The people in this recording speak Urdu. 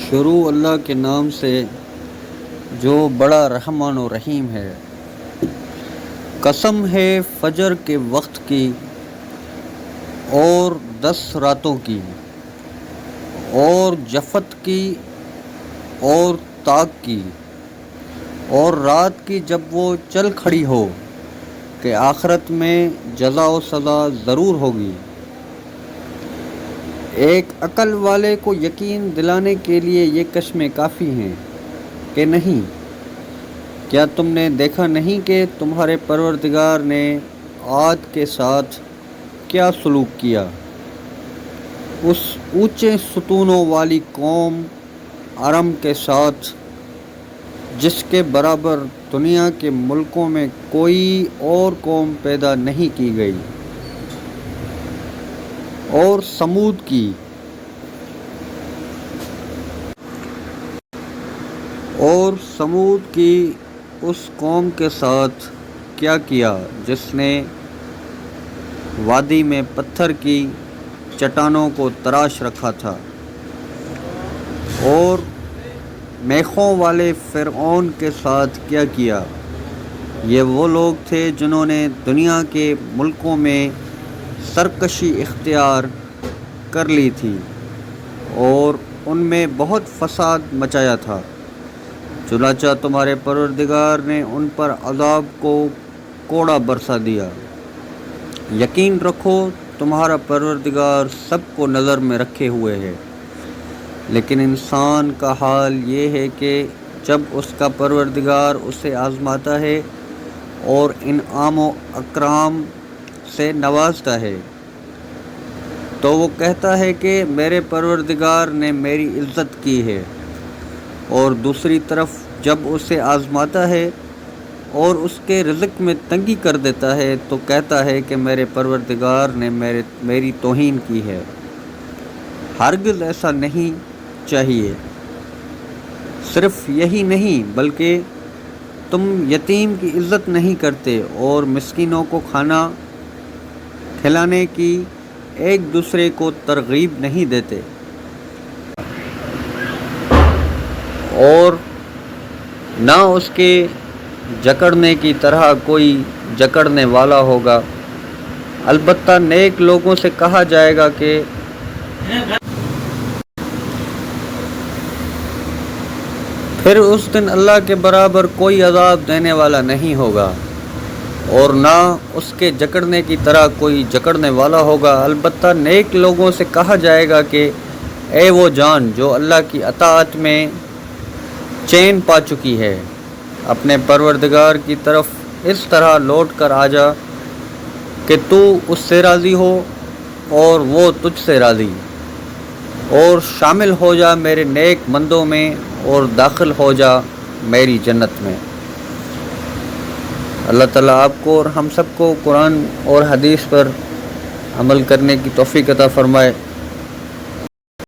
شروع اللہ کے نام سے جو بڑا رحمان و رحیم ہے۔ قسم ہے فجر کے وقت کی اور 10 راتوں کی اور جفت کی اور طاق کی اور رات کی جب وہ چل کھڑی ہو کہ آخرت میں جزا و سزا ضرور ہوگی۔ ایک عقل والے کو یقین دلانے کے لیے یہ قسمیں کافی ہیں کہ نہیں؟ کیا تم نے دیکھا نہیں کہ تمہارے پروردگار نے عاد کے ساتھ کیا سلوک کیا؟ اس اونچے ستونوں والی قوم ارم کے ساتھ جس کے برابر دنیا کے ملکوں میں کوئی اور قوم پیدا نہیں کی گئی، اور سمود کی اس قوم کے ساتھ کیا کیا جس نے وادی میں پتھر کی چٹانوں کو تراش رکھا تھا، اور میخوں والے فرعون کے ساتھ کیا کیا۔ یہ وہ لوگ تھے جنہوں نے دنیا کے ملکوں میں سرکشی اختیار کر لی تھی اور ان میں بہت فساد مچایا تھا، چنانچہ تمہارے پروردگار نے ان پر عذاب کو کوڑا برسا دیا۔ یقین رکھو تمہارا پروردگار سب کو نظر میں رکھے ہوئے ہے، لیکن انسان کا حال یہ ہے کہ جب اس کا پروردگار اسے آزماتا ہے اور انعام و اکرام سے نوازتا ہے تو وہ کہتا ہے کہ میرے پروردگار نے میری عزت کی ہے، اور دوسری طرف جب اسے آزماتا ہے اور اس کے رزق میں تنگی کر دیتا ہے تو کہتا ہے کہ میرے پروردگار نے میری توہین کی ہے۔ ہرگز ایسا نہیں چاہیے۔ صرف یہی نہیں بلکہ تم یتیم کی عزت نہیں کرتے اور مسکینوں کو کھانا کھلانے کی ایک دوسرے کو ترغیب نہیں دیتے، اور نہ اس کے جکڑنے کی طرح کوئی جکڑنے والا ہوگا۔ البتہ نیک لوگوں سے کہا جائے گا کہ پھر اس دن اللہ کے برابر کوئی عذاب دینے والا نہیں ہوگا، اور نہ اس کے جکڑنے کی طرح کوئی جکڑنے والا ہوگا۔ البتہ نیک لوگوں سے کہا جائے گا کہ اے وہ جان جو اللہ کی اطاعت میں چین پا چکی ہے، اپنے پروردگار کی طرف اس طرح لوٹ کر آ جا کہ تو اس سے راضی ہو اور وہ تجھ سے راضی، اور شامل ہو جا میرے نیک بندوں میں اور داخل ہو جا میری جنت میں۔ اللہ تعالیٰ آپ کو اور ہم سب کو قرآن اور حدیث پر عمل کرنے کی توفیق عطا فرمائے۔